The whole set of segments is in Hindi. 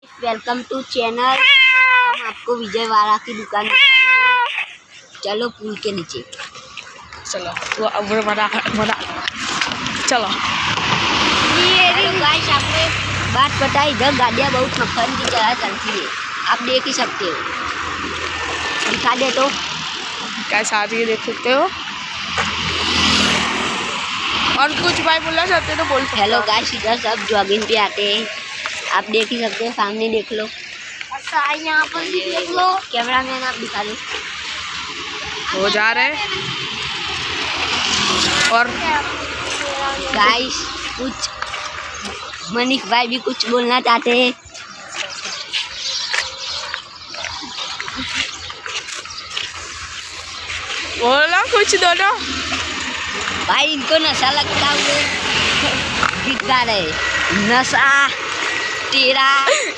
Welcome to channel. हम आपको विजयवाड़ा की दुकान दिखाएंगे। चलो पुल के नीचे चलो। वो अब मना चलो। हेलो गाइस, आपको एक बात पता है, इधर गाड़ियाँ बहुत मक्खन की तरह चलती है, आप देख ही सकते हो। दिखा दे तो कैसा आ रही है, देख सकते हो। और कुछ भाई बोलना चाहते हो तो बोल सकते हो। हेलो गाइस, इधर सब जॉगिंग पे आते हैं, आप देख ही सकते हो। सामने देख लो, यहाँ पर भी देख लो। कैमरा मैन आप दिखा दो। वो जा रहे हैं। और गाइस कुछ मनीष भाई भी कुछ बोलना चाहते हैं। बोला कुछ दोनों भाई, इनको नशा लगता हुए गीत गा रहे। नशा तेरा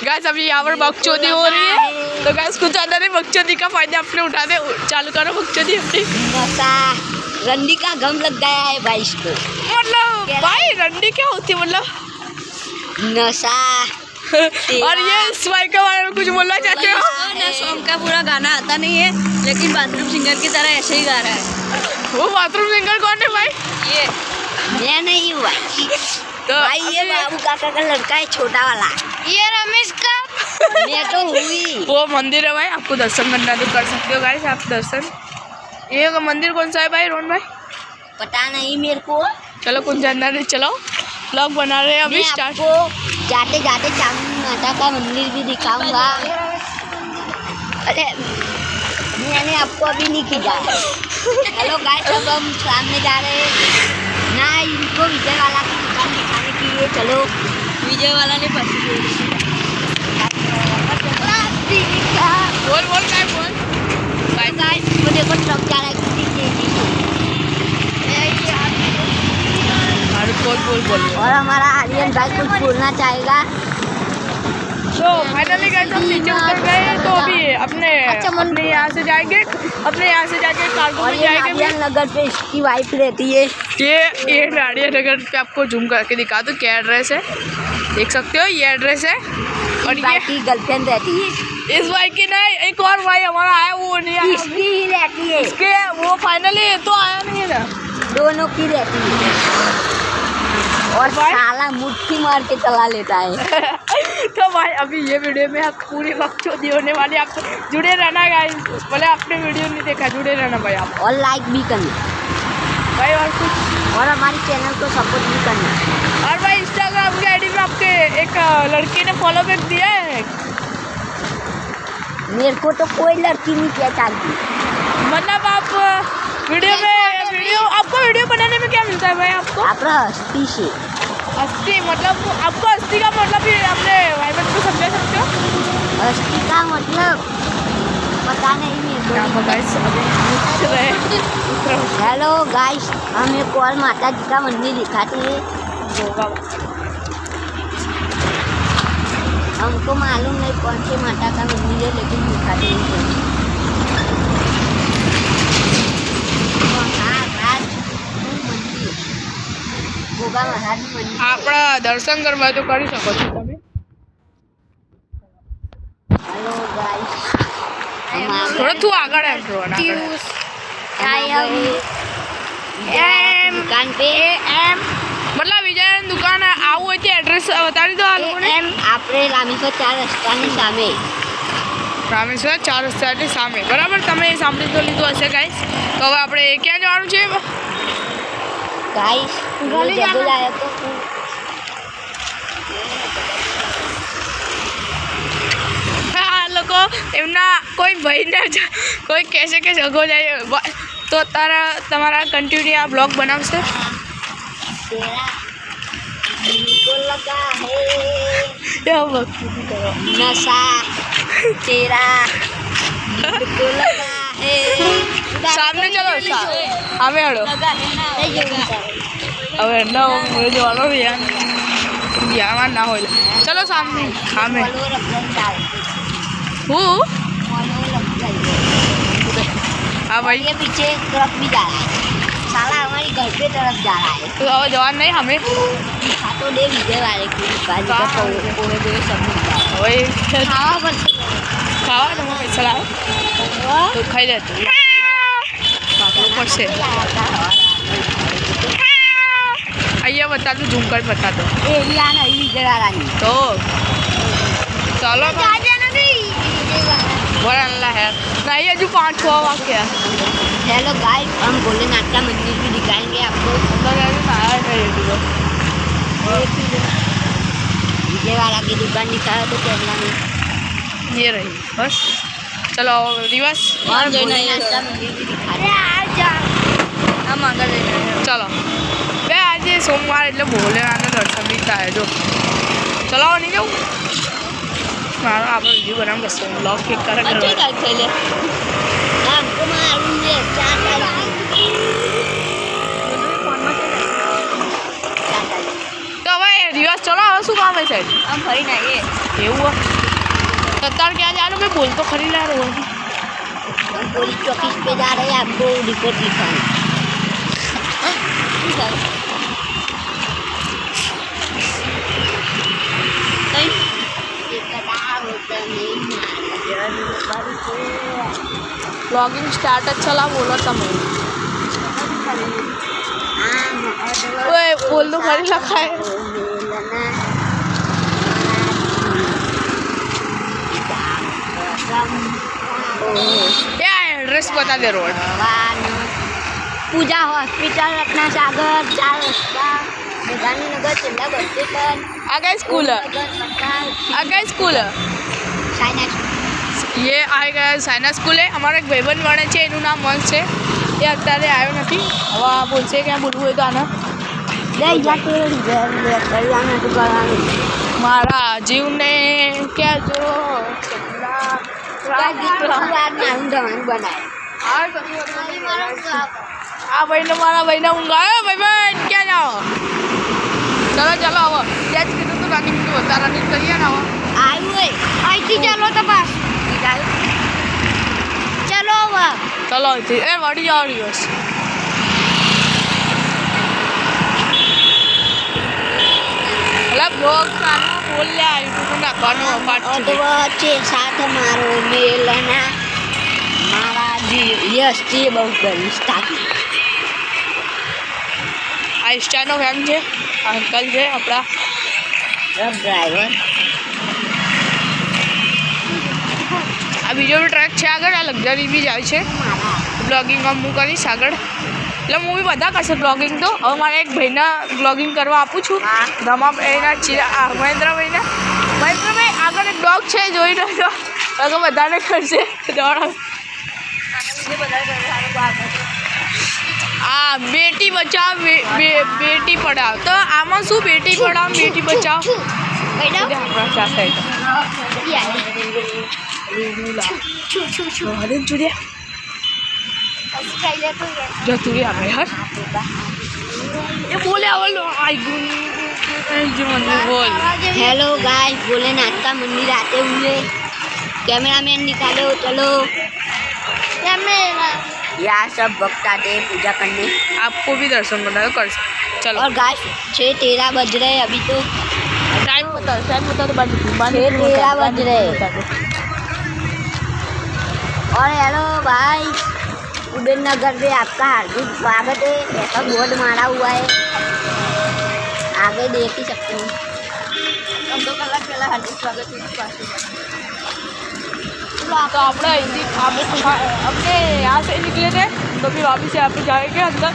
गैस अभी यहाँ पर बकचोदी हो रही है, तो गैस कुछ ज़्यादा नहीं, बकचोदी का फायदा अपने उठा दे। चालू करो बकचोदी अपनी। नशा रंडी का गम लग गया है भाई इसको। मतलब भाई रंडी क्या होती है, मतलब नशा और ये इस भाई के बारे में कुछ बोलना चाहते हो? ना सॉन्ग का पूरा गाना आता नहीं है, लेकिन बाथरूम सिंगर की तरह ऐसे ही गा रहा है। वो बाथरूम सिंगर कौन है भाई? ये मैं नहीं हुआ तो भाई, ये बाबू काका का लड़का है, छोटा वाला। ये रमेश का मैं तो हुई। वो मंदिर है भाई, आपको दर्शन करना है तो कर सकते हो गाइस आप दर्शन। ये मंदिर कौन सा है भाई रोहन भाई? पता नहीं मेरे को। चलो कुछ जानना नहीं, चलो ब्लॉग बना रहे हैं अभी मैं स्टार्ट। आपको जाते जाते चामुंडी माता का मंदिर भी दिखाऊंगा। अरे मैंने आपको अभी नहीं खींचा। हेलो गाइस, अब हम सामने जा रहे हैं ना, इनको विजयवाड़ा की दुकान दिखाने के लिए। चलो। विजय वाला ने पसी बोल बोल क्या बोल गाइस वो देखो, ट्रक जा रहा है कितनी तेजी से। बोल बोल बोल। और हमारा आर्यन भाई कुछ बोलना चाहेगा। तो फाइनली गाइस हम नीचे उतर गए, तो अभी अपने अपने यहाँ से जाएंगे, अपने यहाँ से जाके कार्गो और में ये जाएंगे। नारियल नगर पे इसकी वाइफ रहती है। ये नारियल नगर पे आपको जूम करके दिखा दो क्या एड्रेस है, देख सकते हो ये एड्रेस है। और भाई की गर्लफ्रेंड रहती है। इस भाई की नहीं, एक और भाई हमारा आया, वो नहीं आया। इसकी ही रहती है। इसके वो फाइनली तो आया नहीं है ना, दोनों की रहती है। और साला मुट्ठी मार के चला लेता है। तो भाई अभी ये वीडियो में आप पूरी बकचोदी होने वाली, आप जुड़े रहना गाइस। बोले आपने वीडियो नहीं देखा, जुड़े रहना भाई आप। और लाइक भी करना भाई और कुछ, और हमारे चैनल को सपोर्ट भी करना। और भाई इंस्टाग्राम की आईडी में आपके एक लड़की ने फॉलो बैक दिया है। मेरे को तो कोई लड़की नहीं पहचानती। मतलब आप वीडियो आपको वीडियो बनाने में क्या मिलता है भाई आपको? आप हस्ती से। हस्ती मतलब आपको हस्ती का मतलब भी अपने भाई बहन को समझा सकते हो? हस्ती का मतलब पता नहीं मेरे को। हेलो गाइस, हम एक और माता जी का मंदिर दिखाते हैं। हमको मालूम नहीं कौन से माता का मंदिर है, लेकिन दिखाते हैं। गोगा महाराज मंदिर। આપણા દર્શન કરવા તો કરી શકો છો તમે। हेलो गाइस, થોડો તું આગળ એમ કરો ના दुकान पे मतलब विजय दुकान આવું હોય તો એડ્રેસ બતાવી દો આ લોકોને। આપણે રામેશ્વર 4 રસ્તાની સામે। રામેશ્વર 4 રસ્તાની સામે, બરાબર? તમે એ સાંભળી તો લીધું હશે ગાઈસ। તો હવે આપણે ક્યાં જવાનું છે गाइस? जब जाए तो આ લોકો એમના કોઈ ભાઈને કોઈ કહેશે કે સગો જાય તો તમારા કન્ટિન્યુ આ બ્લોગ બનાવશે। तेरा दिल को लगा है नशा, तेरा दिल को लगा है। સામને ચલો સામે હળો હવે ના હું જવાનો યાર ના હોય। ચલો સામે સામે હું हाँ भाई, ये पीछे ट्रक भी जा रहा है। साला हमारी घर पे तरफ जा रहा है। तो जवान नहीं हमें दिखा तो दे विजय वाले की दुकान का पोहे सब मिलता है। હવે ખાવા પડશે ખાવા તમે પૈસા લાવો તો ખાઈ લે તું પાકવું પડશે અહીંયા બતા દો ઝૂમ કરી બતા દો એરિયા નહીં વિજયવાળાની તો ચાલો बड़ा है नहीं हजू 5-6 वाक्य हेलो गाइस हम भोलेनाथ का मंदिर भी दिखाएंगे आपको विजयवाड़ा की दुकान दिखाया तो कैमरा में ये रही बस चलो रिवर्स और भोलेनाथ का मंदिर भी दिखा हम आगे चलो भाई आज सोमवार એટલે ભોલેનાથના દર્શન બી થાય જો ચલો નહીં જાઉં मारो आप वीडियो बना बस ब्लॉग के कर अच्छे का खेले हमको मालूम है 4 तारीख तो હવે દિવસ ચલો હવે શું કામ છે हम फरी ना ये એવું અત્યારે ક્યાં જાનું મેં બોલ તો ખરી ના રહો हम पुलिस चौकी पे जा रहे हैं आपको रिपोर्ट लिखाने ब्लॉगिंग स्टार्ट चला बोलो તમે ओए बोल दो खरी लखा है क्या एड्रेस बता दे रोड पूजा हॉस्पिटल रत्ना सागर 4 रस्ता गांधीनगर चंदा बस स्टेशन आ गए स्कूल ये आ गया साइना स्कूल है हमारा एक भाईबंध बने છે એનું નામ વંશ છે એ અત્યારે આવ્યો નથી હવે આ બોલશે ક્યાં બોલવું હોય તો આને મારા જીવને કહેજો આ ભાઈને મારા ભાઈને ઊંઘ આવ્યો ભાઈબંધ ક્યાં જાઓ ચલો ચલો હવે ત્યાં જ કીધું તું રનિંગ હતા રનિંગ કરીએ ને હવે અહીંથી ચાલો તો બસ ચલો હવે ચલો અહીંથી એ વળી જાઓ દિવસ એટલે બ્લોગ કાનો બોલ લે યુટ્યુબ નાખવાનો પાઠ વચ્ચે સાથ મારો મેલના મારા યશથી બહુ કરીશ તાકી આ ઇન્સ્ટાનો ફેમ છે અંકલ છે આપણા ટ્રક ડ્રાઈવર આ બીજો બી ટ્રેક છે આગળ આ લક્ઝરી બી જાય છે બ્લોગિંગમાં હું કરીશ આગળ એટલે હું બી બધા કરશે બ્લોગિંગ તો હવે મારે એક ભાઈના બ્લોગિંગ કરવા આપું છું ધમાભાઈના મહેન્દ્રભાઈને મહેન્દ્રભાઈ આગળ એક બ્લોગ છે જોઈ રહ્યો તો બધાને કરશે દોડ આ બેટી બચાવ બેટી પઢાવ તો આમાં શું બેટી પઢાવ બેટી બચાવ આપણા સાથે જતું રે આપણે હર એ બોલે आवलो आई बोल हेलो गाइस भोलेनाथ का मंदिर आते हुए कैमरामैन निकालो चलो यहाँ सब भक्त आते हैं पूजा करने आपको भी दर्शन बनाओ कर चलो और गाइस 6:13 बज रहे हैं अभी तो टाइम बता तो 6:13 बज रहे हैं और हेलो भाई उदयन नगर में आपका हार्दिक स्वागत है ऐसा बोर्ड मारा हुआ है आगे देख ही सकते हो हम 2 कलाक पहला हार्दिक स्वागत है तो अपना अपने यहाँ से निकले थे तो फिर वापस यहाँ पे जाएंगे अंदर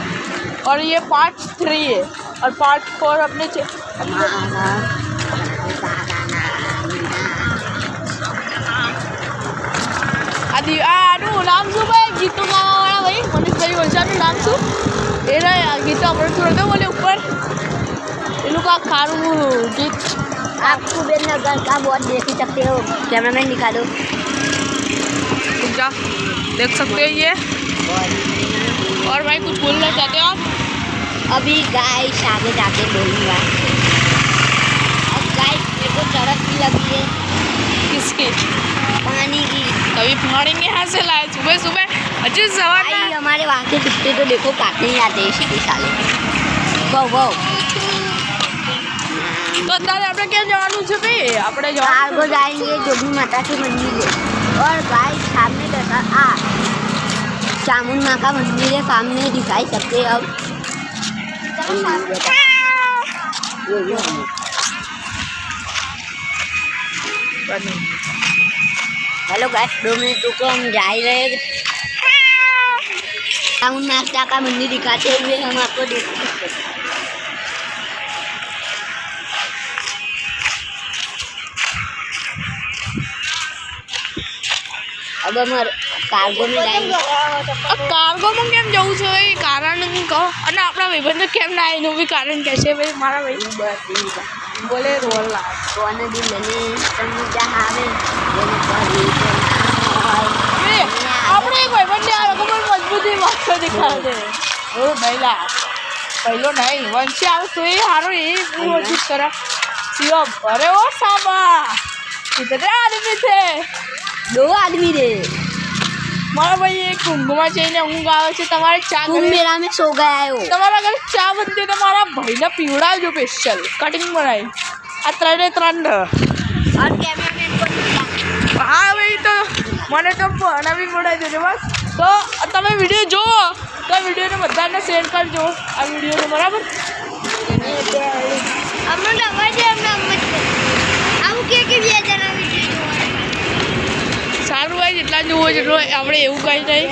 और ये पार्ट 3 है और पार्ट 4 अपने आदि आनु नाम शू भाई गीतों गावा वाला भाई मनीष भाई वलसाडનું નામ શું એ ગીતો આપણે સુરતો બોલે ઉપર એનું કા ખારું ગીત आप उदयन नगर का बोर्ड देख ही सकते हो कैमरामैन निकालो जा देख सकते हैं ये और भाई कुछ बोलना चाहते हो आप अभी गाइस आगे जाके बोलूँगा अब गाइस मेरे को तरस भी लगी है किसकी पानी की कभी पानी में यहाँ से लाए सुबह सुबह अजय सवार भाई हमारे वहाँ के कुत्ते तो देखो काटने ही आते हैं इसी साले वो तो અત્યારે આપણે ક્યાં જવાનું છે ભાઈ? આપણે आगो जाएंगे जोगी माता के मंदिर है और गाइस सामने देखा चामुंड माँ का मंदिर है सामने दिखाई सकते हैं अब हेलो गाइस 2 मिनट रुको हम जा ही रहे हैं चामुंड माता का मंदिर दिखाते हुए हम आपको देख सकते हैं अब हम कार्गो में जाएंगे કાર્ગોમાં કેમ જવું છે ભાઈ? કારણ કહો. અને આપણા ભાઈબંધો કેમ ના એનું બી કારણ કહે છે ભાઈ મારા ભાઈ. બોલે રોલ कौन भी मैंने समझ जहाँ में मैंने पढ़ी આપણે એક ભાઈબંધને આ લોકો પણ મજબૂતી વાંચો દેખાડે છે. ઓ મહિલા પહેલો નહીં વંશી આવતો એ સારો એ પૂરો ચીજ કરે શિવમ. અરે ઓ સાબા કિતને આદમી છે? 2 आदमी रे મારા ભાઈ એક ઊંઘમાં જઈને ઊંઘ આવે છે. તમારે ચા तुम मेरा में सो गया हो તમારા ઘરે ચા બનતી તો મારા ભાઈને પીવડાવજો સ્પેશિયલ કટિંગ બનાવી. આ 3 और कैमरामैन को હા ભાઈ તો મને તો બનાવી પડાવી દેજો બસ. તો તમે વિડીયો જુઓ તો વિડીયોને બધાને શેર કરજો આ વિડીયોને બરાબર. हमने डबल जे हमने हम के भी जना वीडियो સારું ભાઈ જેટલા જુઓ જેટલો આપણે એવું કંઈ નહીં.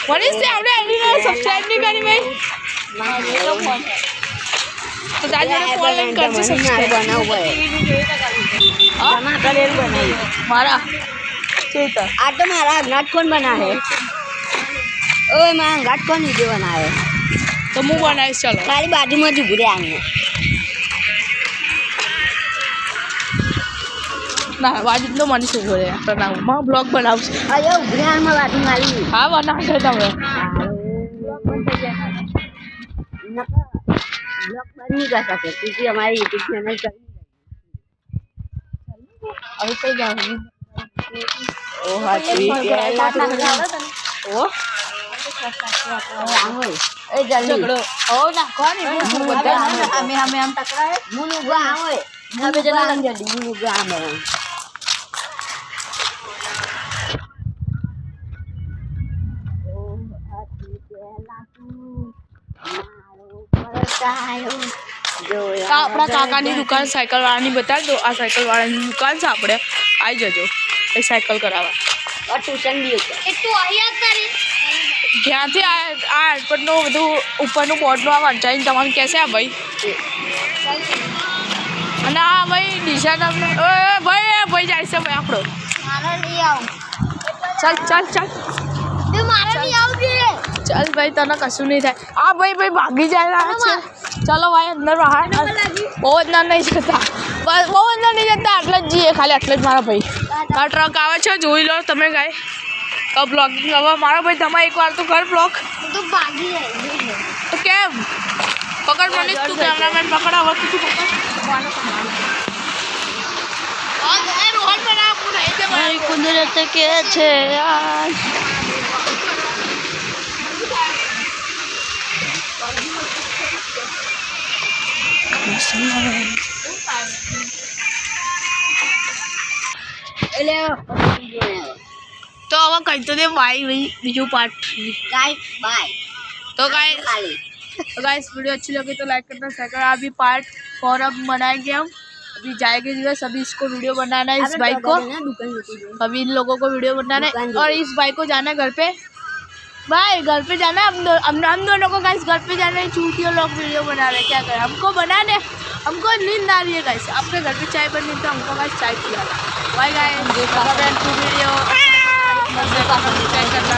મનીષ આપણે એની સબસ્ક્રાઈબ નહીં કરી ભાઈ તો તારી જોડે ફોન લઈને કરજે સબસ્ક્રાઈબ. बना हुआ है बना कर बनाई મારા શું તો आ तो हमारा घाट कौन बना है ओए मां घाट कौन वीडियो बना है તો હું બનાવીશ. ચાલો खाली बाजू में झुक रहे आने ના બાજુ તો મનીષ જોડે બનાવું બ્લોગ બનાવશે. अयो उभरे में बाजू मारी હા બનાવશે તમે. ब्लॉग बंद नहीं कर सकते क्योंकि हमारे यूट्यूब चैनल चल હવે કઈ જવાનું? ओ हाँ ठीक है ઓ ए जल्दी ઝઘડો ઓ નાખો ને હું બધા અમે આમ ટકરાય. मुनु गा ओए હવે જરા जल्दी मुनु गा में તો આપણા કાકાની દુકાન સાયકલ વાળાની બતાવી દો. આ સાયકલ વાળાની દુકાન છે. આપણે આવી જજો એ સાયકલ કરાવવા. और ट्यूशन भी होता है तू आया करे ક્યાંથી આ એરપોર્ટનું બધું ઉપરનું બોર્ડનું આ વંચાઈને તમારે કહેશે આ ભાઈ. અને આ ભાઈ દિશા નામને ભાઈ જાય છે ભાઈ આપણો. मारा नहीं आओ ચાલ ચાલ ચાલ तू मारा नहीं आओ भी ચાલ ભાઈ તને કશું નહીં થાય. આ ભાઈ ભાગી જાય છે. ચાલો ભાઈ અંદર બહાર બહુ અંદર નહીં જતા બસ બહુ અંદર નહીં જતા આટલા જ જઈએ ખાલી આટલા જ મારા ભાઈ. આ ટ્રક આવે છે જોઈ લો તમે ગાય. તો બ્લોગિંગ હવે મારા ભાઈ તમે એકવાર તો કર બ્લોગ. तो भागी है તો કેમ પકડ મનીષ તું કેમેરામેન પકડ હવે તું પકડ. રોહન બના મારી કુદરત કે છે યાર તો હવે કહી તો દે બાય ભાઈ બીજું पार्ट. गाइस बाय तो गाइस खाली वीडियो अच्छी लगी तो लाइक करना शेयर करना. अभी पार्ट 4 अब बनाएंगे हम. अभी जाएंगे दिवस अभी इसको वीडियो बनाना है इस बाइक को. अभी इन लोगों को वीडियो बनाना है और इस बाइक को जाना है घर पे. भाई घर पे जाना है हम दोनों को गाइस घर पे जाना है. चूतियों लोग वीडियो बना रहे क्या करें हमको बनाने हमको नींद आ रही है गाइस. आपके घर पे चाय बनी तो हमको गाइस चाय पिलाना. बाय गाइस वीडियो करना